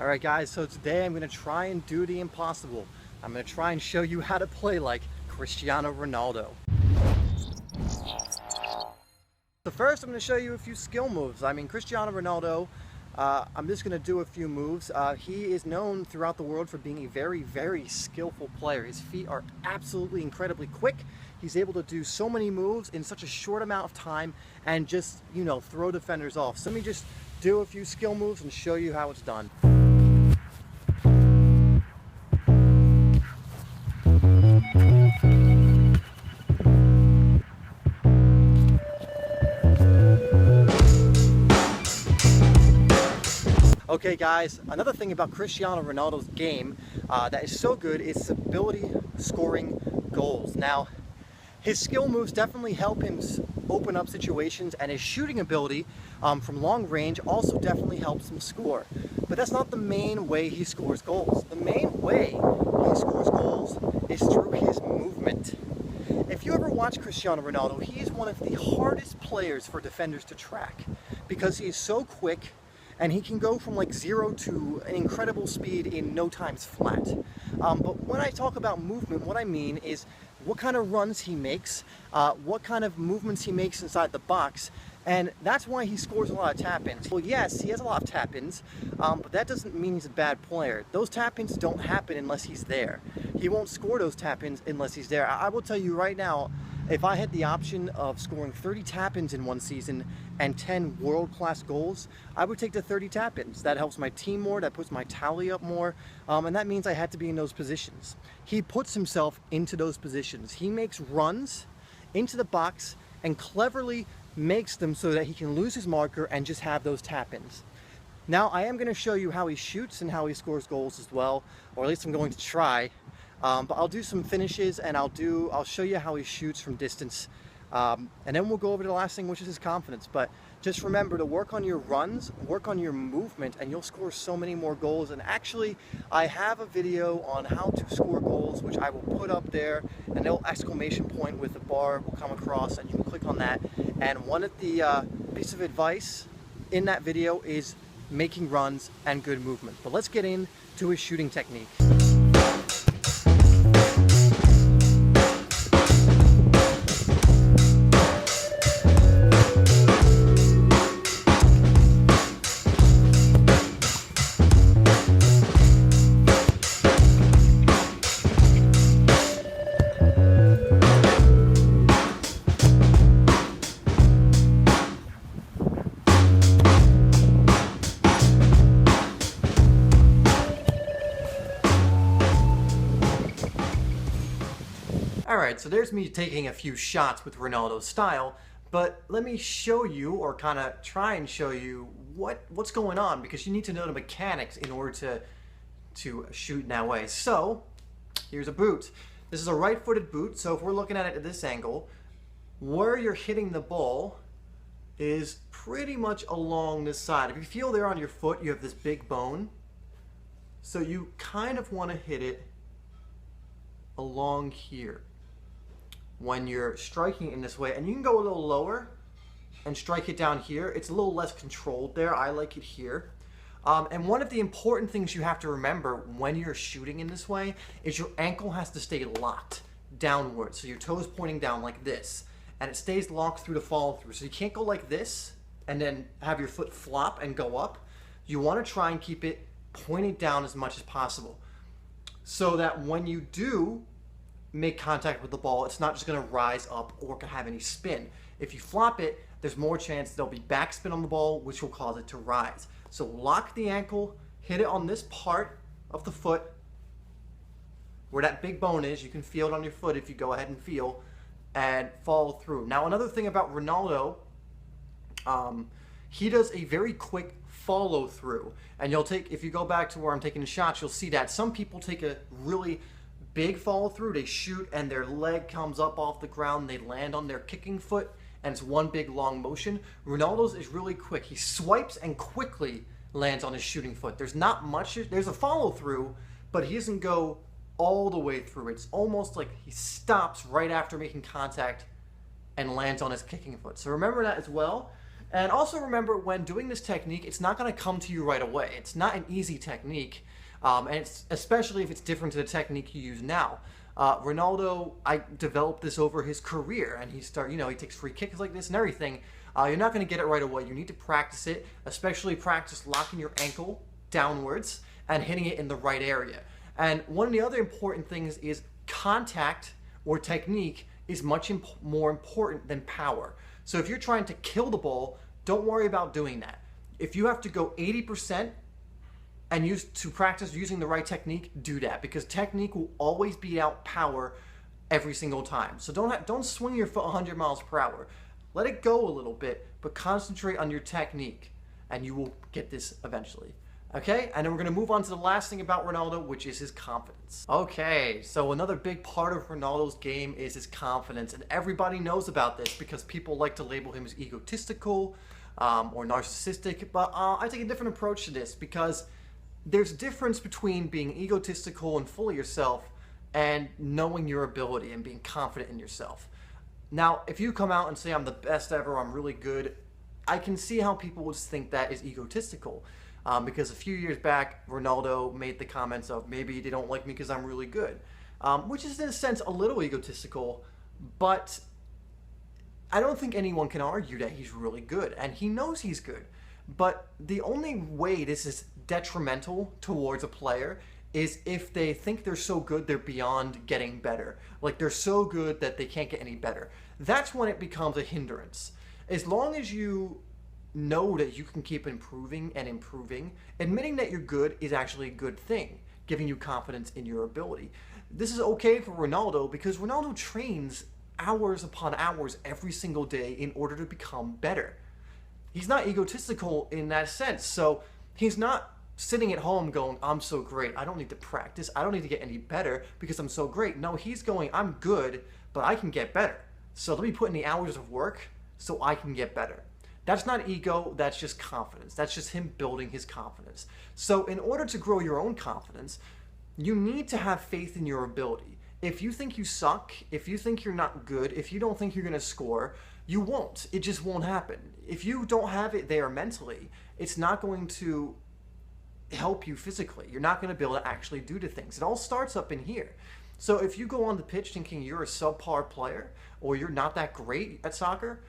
Alright guys, so today I'm going to try and do the impossible. I'm going to try and show you how to play like Cristiano Ronaldo. So first I'm going to show you a few skill moves. Cristiano Ronaldo, I'm just going to do a few moves. He is known throughout the world for being a very skillful player. His feet are absolutely incredibly quick. He's able to do so many moves in such a short amount of time and just, throw defenders off. So let me just do a few skill moves and show you how it's done. Okay guys, another thing about Cristiano Ronaldo's game that is so good is his ability scoring goals. Now, his skill moves definitely help him open up situations, and his shooting ability from long range also definitely helps him score. But that's not the main way he scores goals. The main way he scores goals is through his movement. If you ever watch Cristiano Ronaldo, he is one of the hardest players for defenders to track because he is so quick and he can go from like 0 to an incredible speed in no times flat. But when I talk about movement, what I mean is what kind of runs he makes, what kind of movements he makes inside the box, and that's why he scores a lot of tap-ins. Well, yes, he has a lot of tap-ins, but that doesn't mean he's a bad player. Those tap-ins don't happen unless he's there. He won't score those tap-ins unless he's there. I will tell you right now, if I had the option of scoring 30 tap-ins in one season and 10 world-class goals, I would take the 30 tap-ins. That helps my team more, that puts my tally up more, and that means I had to be in those positions. He puts himself into those positions. He makes runs into the box and cleverly makes them so that he can lose his marker and just have those tap-ins. Now, I am going to show you how he shoots and how he scores goals as well, or at least I'm going to try. But I'll do some finishes and I'll show you how he shoots from distance. And then we'll go over to the last thing, which is his confidence. But just remember to work on your runs, work on your movement, and you'll score so many more goals. And actually, I have a video on how to score goals, which I will put up there. And a little exclamation point with a bar will come across, and you can click on that. And one of the pieces of advice in that video is making runs and good movement. But let's get into his shooting technique. Alright, so there's me taking a few shots with Ronaldo's style, but let me show you, or kind of try and show you, what's going on, because you need to know the mechanics in order to shoot in that way. So, here's a boot. This is a right-footed boot, so if we're looking at it at this angle, where you're hitting the ball is pretty much along this side. If you feel there on your foot, you have this big bone, so you kind of want to hit it along here when you're striking in this way. And you can go a little lower and strike it down here. It's a little less controlled there. I like it here. And one of the important things you have to remember when you're shooting in this way is your ankle has to stay locked downward. So your toes pointing down like this, and it stays locked through the follow through. So you can't go like this and then have your foot flop and go up. You want to try and keep it pointed down as much as possible, so that when you do make contact with the ball, it's not just going to rise up or have any spin. If you flop it, there's more chance there'll be backspin on the ball, which will cause it to rise. So lock the ankle, hit it on this part of the foot where that big bone is. You can feel it on your foot if you go ahead and feel, and follow through. Now, another thing about Ronaldo, he does a very quick follow through, and if you go back to where I'm taking the shots, you'll see that some people take a really big follow through. They shoot and their leg comes up off the ground, they land on their kicking foot, and it's one big long motion. Ronaldo's is really quick. He swipes and quickly lands on his shooting foot. There's not much, there's a follow through, but he doesn't go all the way through. It's almost like he stops right after making contact and lands on his kicking foot. So remember that as well. And also remember, when doing this technique, it's not going to come to you right away. It's not an easy technique, and it's especially if it's different to the technique you use now. Ronaldo, I developed this over his career, and he takes free kicks like this and everything. You're not going to get it right away. You need to practice it, especially practice locking your ankle downwards and hitting it in the right area. And one of the other important things is contact or technique is much more important than power. So if you're trying to kill the ball, don't worry about doing that. If you have to go 80% and practice using the right technique, do that, because technique will always beat out power every single time. So don't swing your foot 100 miles per hour. Let it go a little bit, but concentrate on your technique, and you will get this eventually. Okay, and then we're going to move on to the last thing about Ronaldo, which is his confidence. Okay, so another big part of Ronaldo's game is his confidence, and everybody knows about this because people like to label him as egotistical or narcissistic, but I take a different approach to this because there's a difference between being egotistical and full of yourself and knowing your ability and being confident in yourself. Now, if you come out and say, I'm the best ever, I'm really good, I can see how people would think that is egotistical. Because a few years back, Ronaldo made the comments of, maybe they don't like me because I'm really good. Which is in a sense a little egotistical, but I don't think anyone can argue that he's really good, and he knows he's good. But the only way this is detrimental towards a player is if they think they're so good they're beyond getting better. Like they're so good that they can't get any better. That's when it becomes a hindrance. As long as you know that you can keep improving and improving, admitting that you're good is actually a good thing, giving you confidence in your ability. This is okay for Ronaldo because Ronaldo trains hours upon hours every single day in order to become better. He's not egotistical in that sense, so he's not sitting at home going, I'm so great, I don't need to practice, I don't need to get any better because I'm so great. No, he's going, I'm good, but I can get better. So let me put in the hours of work so I can get better. That's not ego, that's just confidence. That's just him building his confidence. So in order to grow your own confidence, you need to have faith in your ability. If you think you suck, if you think you're not good, if you don't think you're gonna score, you won't. It just won't happen. If you don't have it there mentally, it's not going to help you physically. You're not gonna be able to actually do the things. It all starts up in here. So if you go on the pitch thinking you're a subpar player or you're not that great at soccer,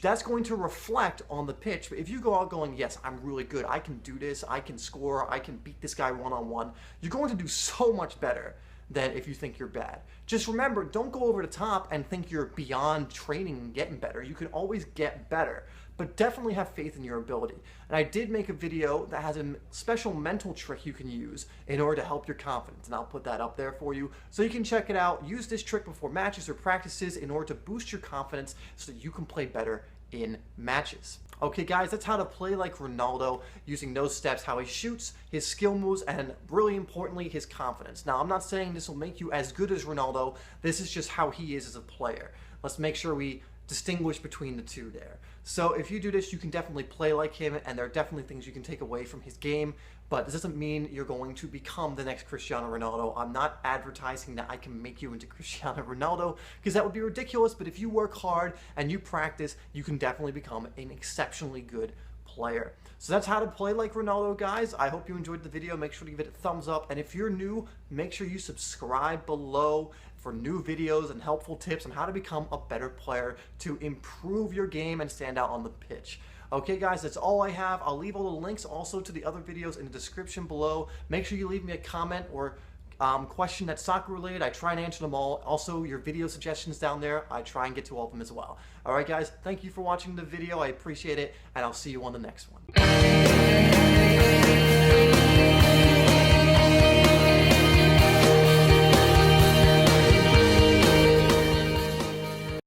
that's going to reflect on the pitch. But if you go out going, yes, I'm really good, I can do this, I can score, I can beat this guy one-on-one, you're going to do so much better than if you think you're bad. Just remember, don't go over the top and think you're beyond training and getting better. You can always get better, but definitely have faith in your ability. And I did make a video that has a special mental trick you can use in order to help your confidence, and I'll put that up there for you so you can check it out. Use this trick before matches or practices in order to boost your confidence so that you can play better in matches. Okay guys, that's how to play like Ronaldo using those steps, how he shoots, his skill moves, and really importantly, his confidence. Now, I'm not saying this will make you as good as Ronaldo. This is just how he is as a player. Let's make sure we distinguish between the two there. So if you do this, you can definitely play like him, and there are definitely things you can take away from his game, but this doesn't mean you're going to become the next Cristiano Ronaldo. I'm not advertising that I can make you into Cristiano Ronaldo, because that would be ridiculous, but if you work hard and you practice, you can definitely become an exceptionally good player. So that's how to play like Ronaldo, guys. I hope you enjoyed the video. Make sure to give it a thumbs up, and if you're new, make sure you subscribe below for new videos and helpful tips on how to become a better player to improve your game and stand out on the pitch. Okay guys, that's all I have. I'll leave all the links also to the other videos in the description below. Make sure you leave me a comment or question that's soccer related. I try and answer them all. Also, your video suggestions down there, I try and get to all of them as well. Alright guys, thank you for watching the video. I appreciate it, and I'll see you on the next one.